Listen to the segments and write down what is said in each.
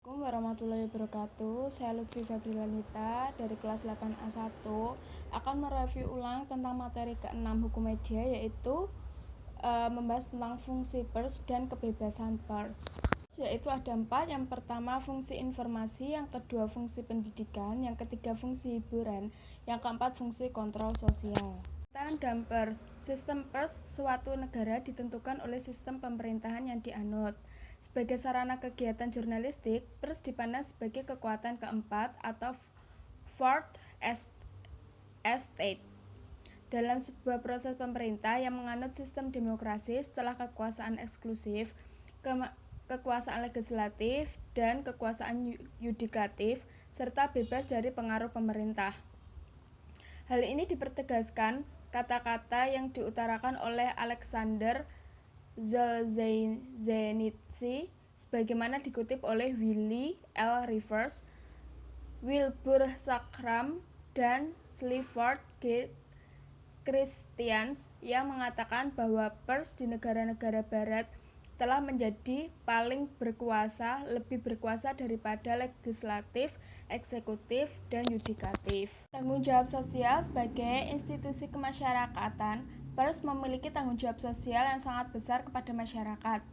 Assalamualaikum warahmatullahi wabarakatuh. Saya Lutfi Fabrilanita dari kelas 8A1 akan mereview ulang tentang materi ke-6 hukum media, yaitu membahas tentang fungsi pers dan kebebasan pers. Yaitu ada 4. Yang pertama fungsi informasi, yang kedua fungsi pendidikan, yang ketiga fungsi hiburan, yang keempat fungsi kontrol sosial. Dan pers. Sistem pers suatu negara ditentukan oleh sistem pemerintahan yang dianut. Sebagai sarana kegiatan jurnalistik, pers dipandang sebagai kekuatan keempat atau fourth estate dalam sebuah proses pemerintah yang menganut sistem demokrasi setelah kekuasaan eksklusif, kekuasaan legislatif, dan kekuasaan yudikatif, serta bebas dari pengaruh pemerintah. Hal ini dipertegaskan kata-kata yang diutarakan oleh Alexander Solzhenitsyn sebagaimana dikutip oleh Willy L. Rivers, Wilbur Sakram, dan Clifford G. Christians yang mengatakan bahwa pers di negara-negara barat telah menjadi paling berkuasa, lebih berkuasa daripada legislatif, eksekutif, dan yudikatif. Tanggung jawab sosial sebagai institusi kemasyarakatan, pers memiliki tanggung jawab sosial yang sangat besar kepada masyarakat.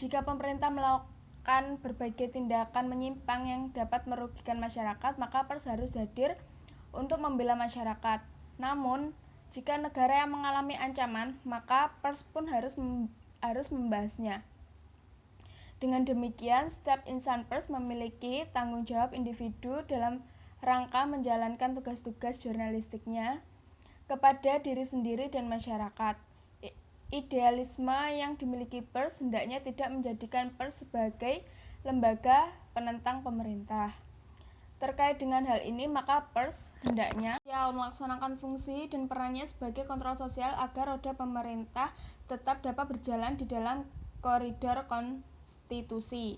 Jika pemerintah melakukan berbagai tindakan menyimpang yang dapat merugikan masyarakat, maka pers harus hadir untuk membela masyarakat. Namun, jika negara yang mengalami ancaman, maka pers pun harus membahasnya. Dengan demikian, setiap insan pers memiliki tanggung jawab individu dalam rangka menjalankan tugas-tugas jurnalistiknya kepada diri sendiri dan masyarakat. Idealisme yang dimiliki pers hendaknya tidak menjadikan pers sebagai lembaga penentang pemerintah. Terkait dengan hal ini, maka pers hendaknya melaksanakan fungsi dan perannya sebagai kontrol sosial agar roda pemerintah tetap dapat berjalan di dalam koridor konstitusi.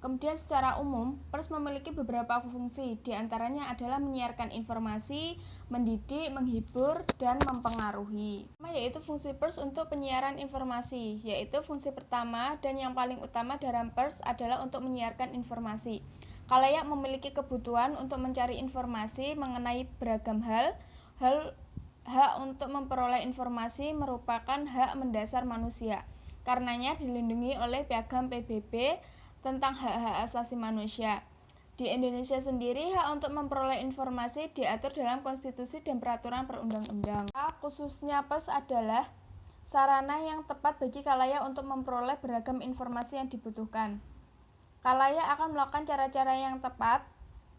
Kemudian secara umum, pers memiliki beberapa fungsi, diantaranya adalah menyiarkan informasi, mendidik, menghibur, dan mempengaruhi. Yaitu fungsi pers untuk penyiaran informasi, yaitu fungsi pertama dan yang paling utama dalam pers adalah untuk menyiarkan informasi. Khalayak memiliki kebutuhan untuk mencari informasi mengenai beragam hal. Hak untuk memperoleh informasi merupakan hak mendasar manusia. Karenanya dilindungi oleh Piagam PBB tentang hak-hak asasi manusia. Di Indonesia sendiri, hak untuk memperoleh informasi diatur dalam konstitusi dan peraturan perundang-undang. Khususnya pers adalah sarana yang tepat bagi khalayak untuk memperoleh beragam informasi yang dibutuhkan. Khalayak akan melakukan cara-cara yang tepat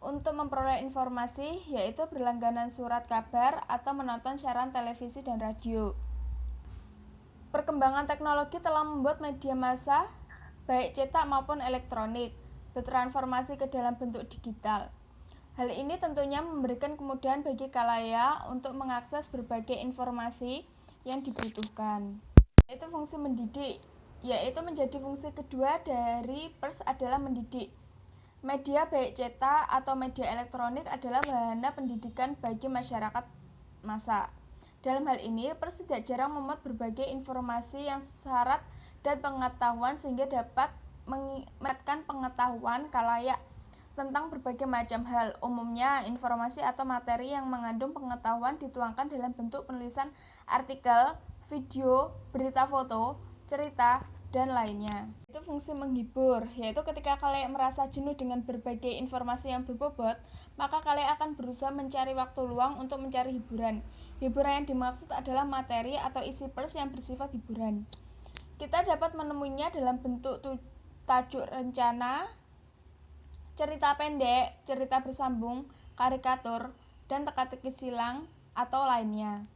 untuk memperoleh informasi, yaitu berlangganan surat kabar atau menonton siaran televisi dan radio. Perkembangan teknologi telah membuat media massa, baik cetak maupun elektronik, bertransformasi ke dalam bentuk digital. Hal ini tentunya memberikan kemudahan bagi khalayak untuk mengakses berbagai informasi yang dibutuhkan. Yaitu fungsi mendidik, yaitu menjadi fungsi kedua dari pers adalah mendidik. Media baik cetak atau media elektronik adalah wahana pendidikan bagi masyarakat massa. Dalam hal ini, pers tidak jarang memuat berbagai informasi yang syarat dan pengetahuan sehingga dapat meningkatkan pengetahuan khalayak tentang berbagai macam hal. Umumnya, informasi atau materi yang mengandung pengetahuan dituangkan dalam bentuk penulisan artikel, video, berita foto, cerita, dan lainnya. Itu fungsi menghibur, yaitu ketika khalayak merasa jenuh dengan berbagai informasi yang berbobot, maka khalayak akan berusaha mencari waktu luang untuk mencari hiburan. Hiburan yang dimaksud adalah materi atau isi pers yang bersifat hiburan. Kita dapat menemuinya dalam bentuk tajuk rencana, cerita pendek, cerita bersambung, karikatur, dan teka-teki silang atau lainnya.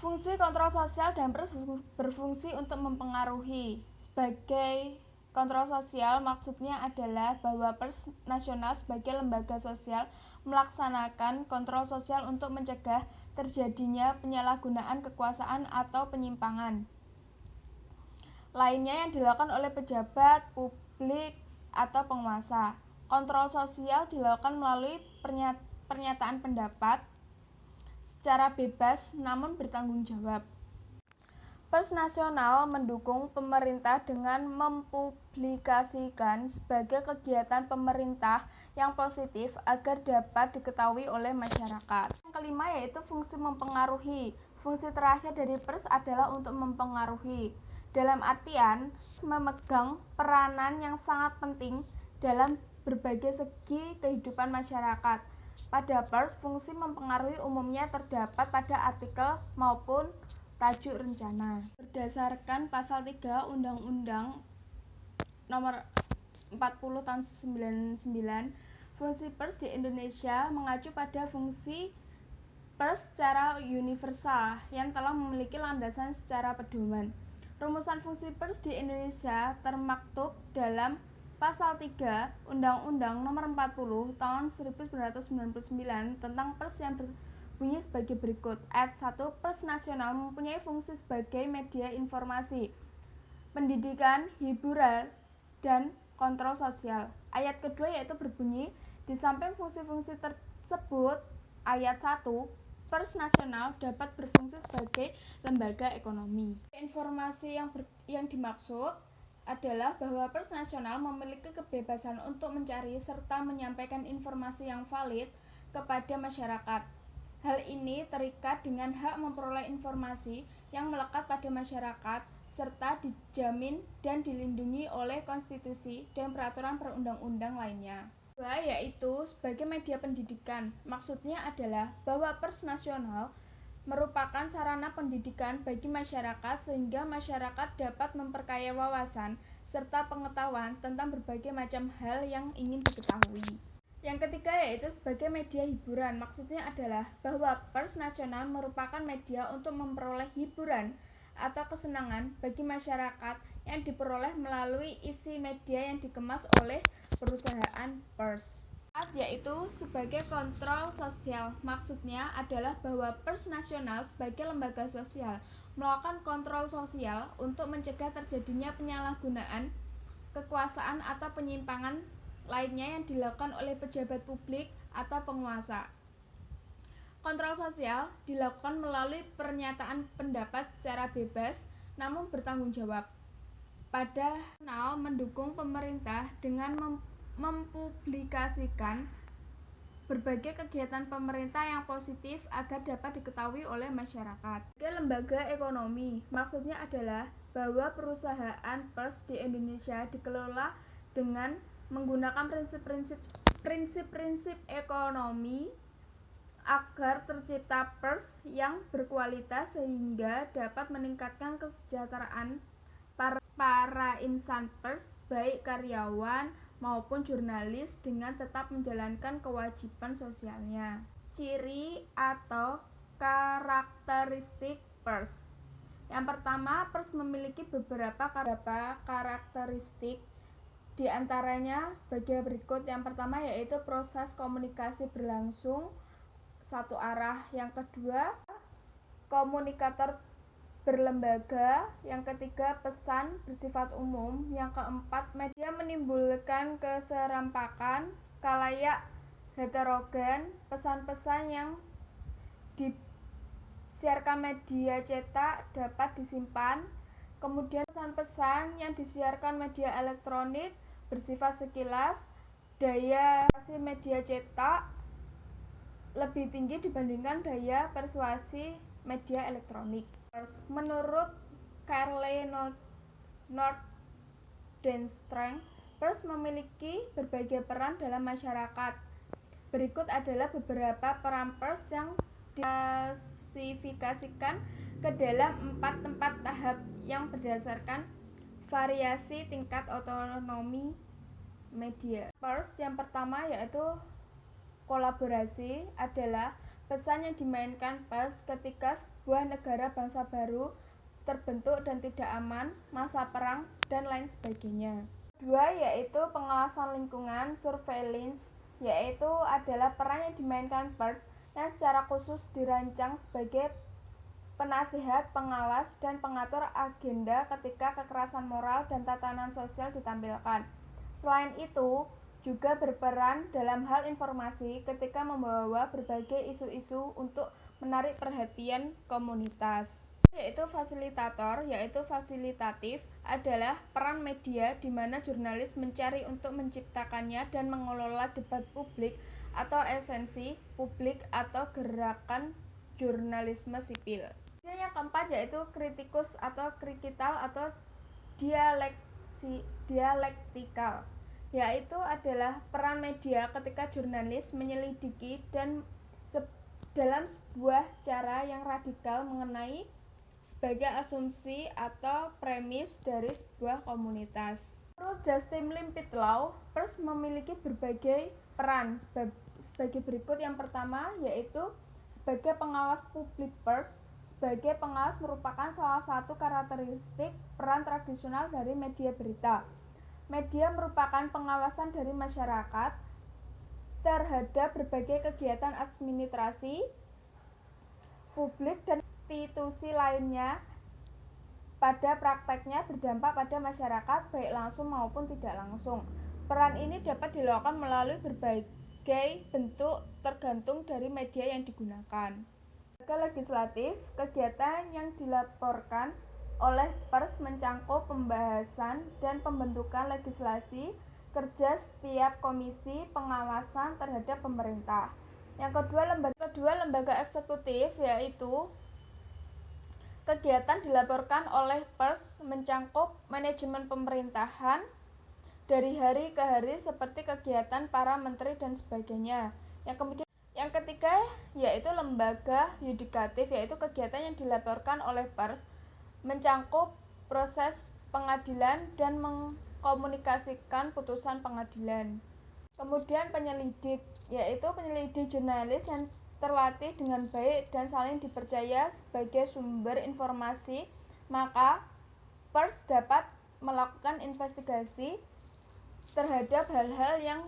Fungsi kontrol sosial dan pers berfungsi untuk mempengaruhi. Sebagai kontrol sosial maksudnya adalah bahwa pers nasional sebagai lembaga sosial melaksanakan kontrol sosial untuk mencegah terjadinya penyalahgunaan kekuasaan atau penyimpangan lainnya yang dilakukan oleh pejabat publik atau penguasa. Kontrol sosial dilakukan melalui pernyataan pendapat secara bebas namun bertanggung jawab. Pers nasional mendukung pemerintah dengan mempublikasikan sebagai kegiatan pemerintah yang positif agar dapat diketahui oleh masyarakat. Yang kelima yaitu fungsi mempengaruhi. Fungsi terakhir dari pers adalah untuk mempengaruhi. Dalam artian memegang peranan yang sangat penting dalam berbagai segi kehidupan masyarakat. Pada pers, fungsi mempengaruhi umumnya terdapat pada artikel maupun tajuk rencana. Berdasarkan pasal 3 Undang-Undang Nomor 40 Tahun 99, fungsi pers di Indonesia mengacu pada fungsi pers secara universal yang telah memiliki landasan secara pedoman. Rumusan fungsi pers di Indonesia termaktub dalam Pasal 3 Undang-Undang Nomor 40 Tahun 1999 tentang pers yang bunyi sebagai berikut. Ayat 1. Pers nasional mempunyai fungsi sebagai media informasi, pendidikan, hiburan, dan kontrol sosial. Ayat kedua yaitu berbunyi, di samping fungsi-fungsi tersebut, ayat 1, pers nasional dapat berfungsi sebagai lembaga ekonomi. Informasi yang dimaksud adalah bahwa pers nasional memiliki kebebasan untuk mencari serta menyampaikan informasi yang valid kepada masyarakat. Hal ini terikat dengan hak memperoleh informasi yang melekat pada masyarakat serta dijamin dan dilindungi oleh konstitusi dan peraturan perundang-undang lainnya. Kedua, yaitu sebagai media pendidikan. Maksudnya adalah bahwa pers nasional merupakan sarana pendidikan bagi masyarakat sehingga masyarakat dapat memperkaya wawasan serta pengetahuan tentang berbagai macam hal yang ingin diketahui. Yang ketiga yaitu sebagai media hiburan. Maksudnya adalah bahwa pers nasional merupakan media untuk memperoleh hiburan atau kesenangan bagi masyarakat yang diperoleh melalui isi media yang dikemas oleh perusahaan pers. Yaitu sebagai kontrol sosial. Maksudnya adalah bahwa pers nasional sebagai lembaga sosial melakukan kontrol sosial untuk mencegah terjadinya penyalahgunaan kekuasaan atau penyimpangan lainnya yang dilakukan oleh pejabat publik atau penguasa. Kontrol sosial dilakukan melalui pernyataan pendapat secara bebas namun bertanggung jawab. Pada mendukung pemerintah dengan mempublikasikan berbagai kegiatan pemerintah yang positif agar dapat diketahui oleh masyarakat. Sebagai lembaga ekonomi, maksudnya adalah bahwa perusahaan pers di Indonesia dikelola dengan menggunakan prinsip-prinsip ekonomi agar tercipta pers yang berkualitas sehingga dapat meningkatkan kesejahteraan para insan pers, baik karyawan maupun jurnalis dengan tetap menjalankan kewajiban sosialnya. Ciri atau karakteristik pers. Yang pertama, pers memiliki beberapa karakteristik. Di antaranya sebagai berikut. Yang pertama yaitu proses komunikasi berlangsung satu arah. Yang kedua, komunikator berlembaga. Yang ketiga, pesan bersifat umum. Yang keempat, media menimbulkan keserampakan, khalayak heterogen. Pesan-pesan yang disiarkan media cetak dapat disimpan. Kemudian pesan-pesan yang disiarkan media elektronik bersifat sekilas. Daya persuasi media cetak lebih tinggi dibandingkan daya persuasi media elektronik. Menurut Carly Nordenstreng, pers memiliki berbagai peran dalam masyarakat. Berikut adalah beberapa peran pers yang diklasifikasikan ke dalam 4 tempat tahap yang berdasarkan variasi tingkat otonomi media. Pers yang pertama yaitu kolaborasi adalah pesan yang dimainkan pers ketika sebuah negara bangsa baru terbentuk dan tidak aman, masa perang, dan lain sebagainya. Kedua yaitu pengawasan lingkungan, surveillance, yaitu adalah peran yang dimainkan pers yang secara khusus dirancang sebagai penasihat, pengawas, dan pengatur agenda ketika kekerasan moral dan tatanan sosial ditampilkan. Selain itu, juga berperan dalam hal informasi ketika membawa berbagai isu-isu untuk menarik perhatian komunitas. Yaitu fasilitator, yaitu fasilitatif, adalah peran media di mana jurnalis mencari untuk menciptakannya dan mengelola debat publik atau esensi publik atau gerakan jurnalisme sipil. Dan yang keempat yaitu kritikus atau krikital atau dialektikal, yaitu adalah peran media ketika jurnalis menyelidiki dan dalam sebuah cara yang radikal mengenai sebagai asumsi atau premis dari sebuah komunitas. Menurut Justin Limpitlow, pers memiliki berbagai peran sebagai berikut. Yang pertama yaitu sebagai pengawas publik. Pers sebagai pengawas merupakan salah satu karakteristik peran tradisional dari media berita. Media merupakan pengawasan dari masyarakat terhadap berbagai kegiatan administrasi publik dan institusi lainnya. Pada prakteknya berdampak pada masyarakat baik langsung maupun tidak langsung. Peran ini dapat dilakukan melalui berbagai bentuk tergantung dari media yang digunakan. Legislatif, kegiatan yang dilaporkan oleh pers mencangkup pembahasan dan pembentukan legislasi, kerja setiap komisi pengawasan terhadap pemerintah. Yang kedua, lembaga eksekutif, yaitu kegiatan dilaporkan oleh pers mencangkup manajemen pemerintahan dari hari ke hari seperti kegiatan para menteri dan sebagainya. Yang ketiga yaitu lembaga yudikatif, yaitu kegiatan yang dilaporkan oleh pers mencangkup proses pengadilan dan mengkomunikasikan putusan pengadilan. Kemudian penyelidik, yaitu penyelidik jurnalis yang terlatih dengan baik dan saling dipercaya sebagai sumber informasi, maka pers dapat melakukan investigasi terhadap hal-hal yang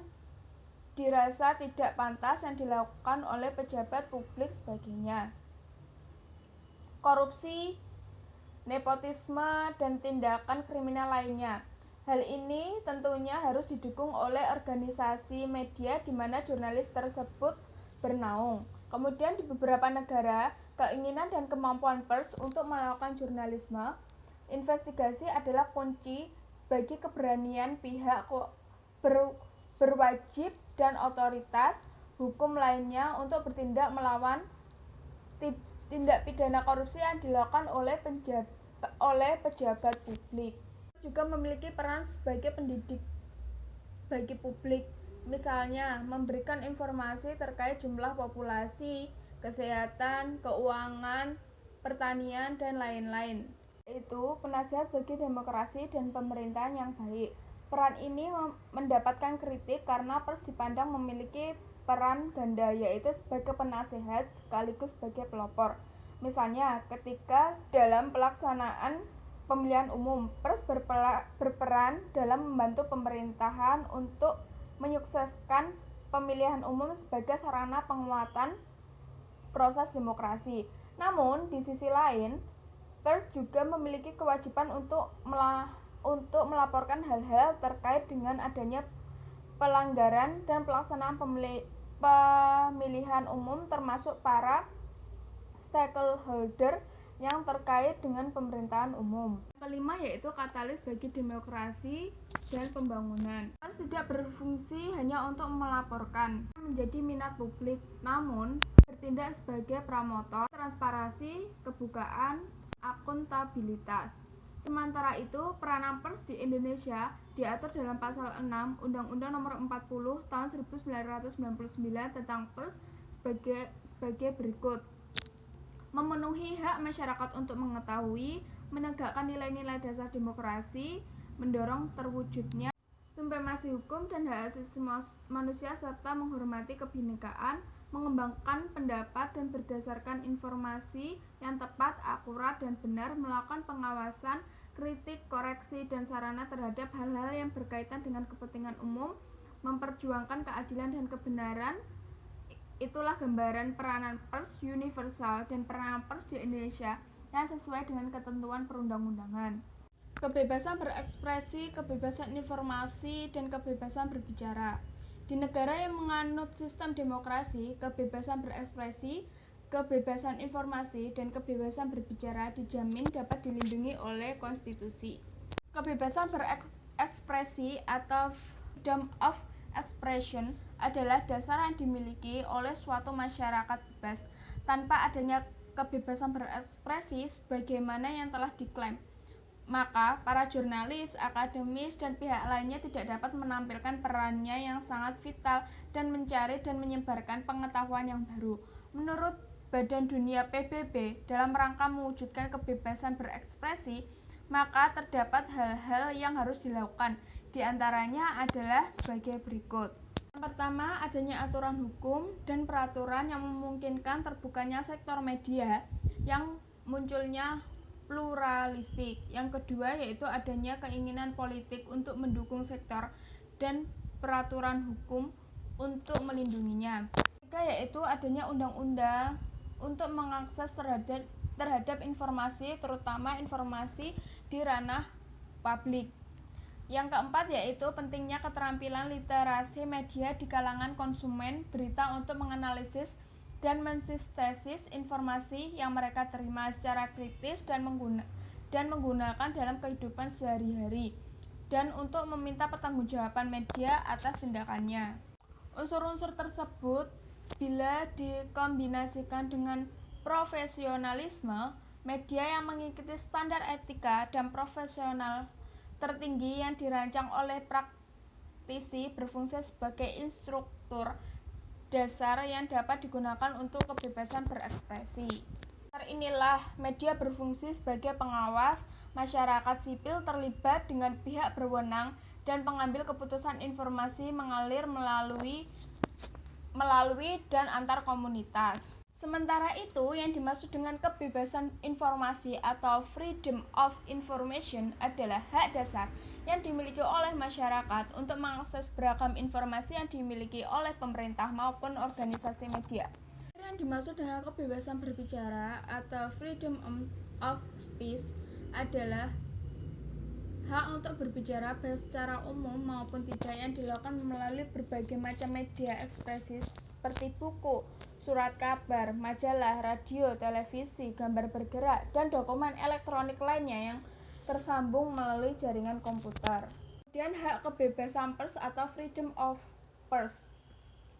dirasa tidak pantas yang dilakukan oleh pejabat publik sebagainya. Korupsi, nepotisme, dan tindakan kriminal lainnya. Hal ini tentunya harus didukung oleh organisasi media di mana jurnalis tersebut bernaung. Kemudian di beberapa negara, keinginan dan kemampuan pers untuk melakukan jurnalisme investigasi adalah kunci bagi keberanian pihak berwajib dan otoritas hukum lainnya untuk bertindak melawan tindak pidana korupsi yang dilakukan oleh pejabat publik. Juga memiliki peran sebagai pendidik bagi publik, misalnya memberikan informasi terkait jumlah populasi, kesehatan, keuangan, pertanian, dan lain-lain. Itu penasihat bagi demokrasi dan pemerintahan yang baik. Peran ini mendapatkan kritik karena pers dipandang memiliki peran ganda, yaitu sebagai penasehat sekaligus sebagai pelopor. Misalnya, ketika dalam pelaksanaan pemilihan umum, pers berperan dalam membantu pemerintahan untuk menyukseskan pemilihan umum sebagai sarana penguatan proses demokrasi. Namun, di sisi lain, pers juga memiliki kewajiban untuk melaporkan hal-hal terkait dengan adanya pelanggaran dan pelaksanaan pemilihan umum termasuk para stakeholder yang terkait dengan pemerintahan umum. Kelima yaitu katalis bagi demokrasi dan pembangunan. Pers tidak berfungsi hanya untuk melaporkan menjadi minat publik, namun bertindak sebagai promotor transparansi, kebukaan, akuntabilitas. Sementara itu, peranan pers di Indonesia diatur dalam pasal 6 Undang-Undang Nomor 40 Tahun 1999 tentang pers sebagai berikut. Memenuhi hak masyarakat untuk mengetahui, menegakkan nilai-nilai dasar demokrasi, mendorong terwujudnya supremasi hukum dan hak asasi manusia serta menghormati kebinekaan, mengembangkan pendapat dan berdasarkan informasi yang tepat, akurat, dan benar, melakukan pengawasan, kritik, koreksi, dan sarana terhadap hal-hal yang berkaitan dengan kepentingan umum, memperjuangkan keadilan dan kebenaran. Itulah gambaran peranan pers universal dan peranan pers di Indonesia yang sesuai dengan ketentuan perundang-undangan. Kebebasan berekspresi, kebebasan informasi, dan kebebasan berbicara. Di negara yang menganut sistem demokrasi, kebebasan berekspresi, Kebebasan informasi dan kebebasan berbicara dijamin dapat dilindungi oleh konstitusi. Kebebasan berekspresi atau freedom of expression adalah dasar yang dimiliki oleh suatu masyarakat bebas. Tanpa adanya kebebasan berekspresi sebagaimana yang telah diklaim, maka para jurnalis, akademis, dan pihak lainnya tidak dapat menampilkan perannya yang sangat vital dan mencari dan menyebarkan pengetahuan yang baru. Menurut Badan Dunia PBB, dalam rangka mewujudkan kebebasan berekspresi, maka terdapat hal-hal yang harus dilakukan. Di antaranya adalah sebagai berikut. Yang pertama, adanya aturan hukum dan peraturan yang memungkinkan terbukanya sektor media yang munculnya pluralistik. Yang kedua yaitu adanya keinginan politik untuk mendukung sektor dan peraturan hukum untuk melindunginya. Ketiga yaitu adanya undang-undang untuk mengakses terhadap informasi, terutama informasi di ranah publik. Yang keempat yaitu pentingnya keterampilan literasi media di kalangan konsumen berita untuk menganalisis dan mensintesis informasi yang mereka terima secara kritis dan menggunakan dalam kehidupan sehari-hari, dan untuk meminta pertanggungjawaban media atas tindakannya. Unsur-unsur tersebut bila dikombinasikan dengan profesionalisme, media yang mengikuti standar etika dan profesional tertinggi yang dirancang oleh praktisi berfungsi sebagai instruktur dasar yang dapat digunakan untuk kebebasan berekspresi. Inilah media berfungsi sebagai pengawas, masyarakat sipil terlibat dengan pihak berwenang, dan pengambil keputusan informasi mengalir melalui dan antar komunitas. Sementara itu, yang dimaksud dengan kebebasan informasi atau freedom of information adalah hak dasar yang dimiliki oleh masyarakat untuk mengakses beragam informasi yang dimiliki oleh pemerintah maupun organisasi media. Yang dimaksud dengan kebebasan berbicara atau freedom of speech adalah hak untuk berbicara baik secara umum maupun tidak yang dilakukan melalui berbagai macam media ekspresi seperti buku, surat kabar, majalah, radio, televisi, gambar bergerak, dan dokumen elektronik lainnya yang tersambung melalui jaringan komputer. Kemudian hak kebebasan pers atau freedom of pers,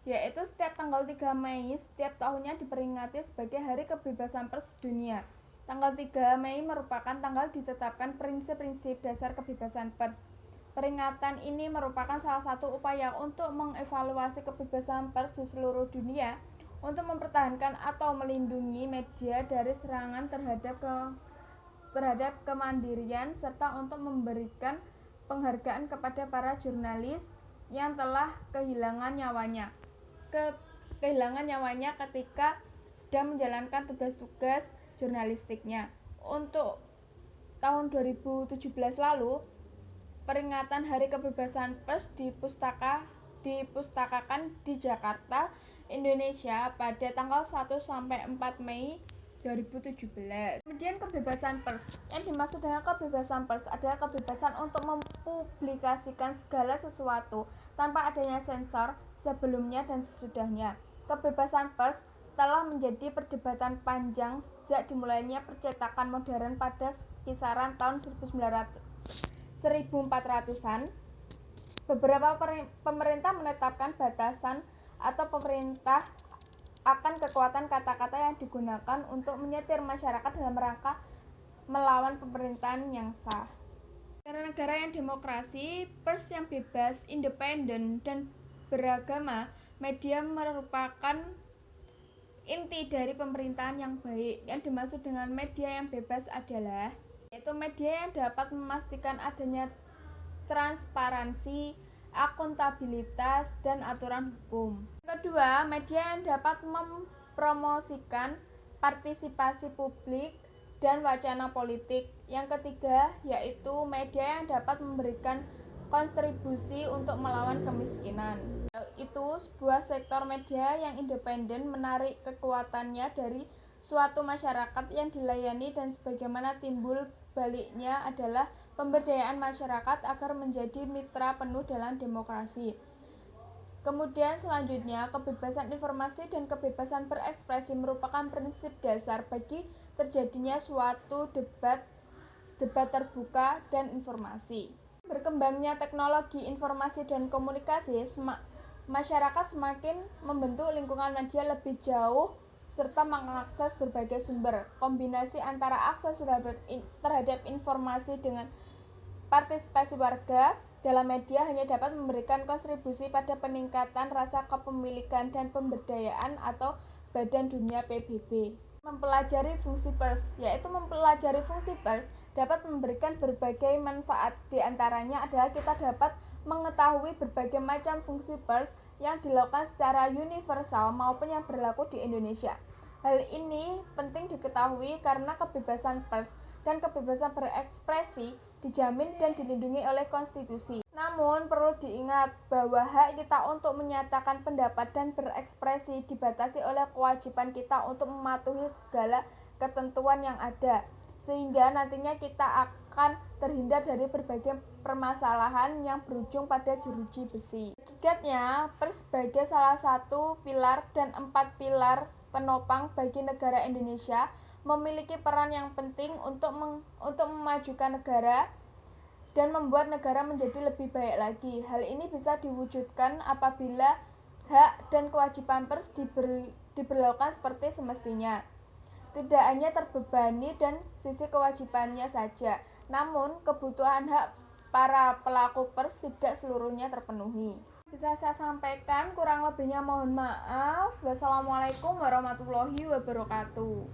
yaitu setiap tanggal 3 Mei setiap tahunnya diperingati sebagai Hari Kebebasan Pers Dunia. Tanggal 3 Mei merupakan tanggal ditetapkan prinsip-prinsip dasar kebebasan pers. Peringatan ini merupakan salah satu upaya untuk mengevaluasi kebebasan pers di seluruh dunia untuk mempertahankan atau melindungi media dari serangan terhadap kemandirian serta untuk memberikan penghargaan kepada para jurnalis yang telah kehilangan nyawanya ketika sedang menjalankan tugas-tugas jurnalistiknya. Untuk tahun 2017 lalu, peringatan Hari Kebebasan Pers dipustakakan di Jakarta, Indonesia pada tanggal 1 sampai 4 Mei 2017. Kemudian kebebasan pers. Yang dimaksud dengan kebebasan pers adalah kebebasan untuk mempublikasikan segala sesuatu tanpa adanya sensor sebelumnya dan sesudahnya. Kebebasan pers telah menjadi perdebatan panjang sejak dimulainya percetakan modern pada kisaran tahun 1400-an. Beberapa pemerintah menetapkan batasan atau pemerintah akan kekuatan kata-kata yang digunakan untuk menyetir masyarakat dalam rangka melawan pemerintahan yang sah. Negara-negara yang demokrasi, pers yang bebas, independen, dan beragama, media merupakan inti dari pemerintahan yang baik. Yang dimaksud dengan media yang bebas adalah yaitu media yang dapat memastikan adanya transparansi, akuntabilitas, dan aturan hukum. Kedua, media yang dapat mempromosikan partisipasi publik dan wacana politik. Yang ketiga, yaitu media yang dapat memberikan kontribusi untuk melawan kemiskinan. Itu sebuah sektor media yang independen menarik kekuatannya dari suatu masyarakat yang dilayani, dan sebagaimana timbul baliknya adalah pemberdayaan masyarakat agar menjadi mitra penuh dalam demokrasi. Kemudian selanjutnya, kebebasan informasi dan kebebasan berekspresi merupakan prinsip dasar bagi terjadinya suatu debat terbuka dan informasi. Berkembangnya teknologi informasi dan komunikasi, masyarakat semakin membentuk lingkungan media lebih jauh serta mengakses berbagai sumber. Kombinasi antara akses terhadap informasi dengan partisipasi warga dalam media hanya dapat memberikan kontribusi pada peningkatan rasa kepemilikan dan pemberdayaan atau Badan Dunia PBB. Mempelajari fungsi pers, yaitu mempelajari fungsi pers dapat memberikan berbagai manfaat. Di antaranya adalah kita dapat mengetahui berbagai macam fungsi pers yang dilakukan secara universal maupun yang berlaku di Indonesia. Hal ini penting diketahui karena kebebasan pers dan kebebasan berekspresi dijamin dan dilindungi oleh konstitusi. Namun perlu diingat bahwa hak kita untuk menyatakan pendapat dan berekspresi dibatasi oleh kewajiban kita untuk mematuhi segala ketentuan yang ada, sehingga nantinya kita akan terhindar dari berbagai permasalahan yang berujung pada jeruji besi. Hakikatnya, pers sebagai salah satu pilar dan 4 pilar penopang bagi negara Indonesia memiliki peran yang penting untuk memajukan negara dan membuat negara menjadi lebih baik lagi. Hal ini bisa diwujudkan apabila hak dan kewajiban pers diberlakukan seperti semestinya. Tidak hanya terbebani dan sisi kewajibannya saja, namun kebutuhan hak para pelaku pers tidak seluruhnya terpenuhi. Bisa saya sampaikan, kurang lebihnya mohon maaf. Wassalamualaikum warahmatullahi wabarakatuh.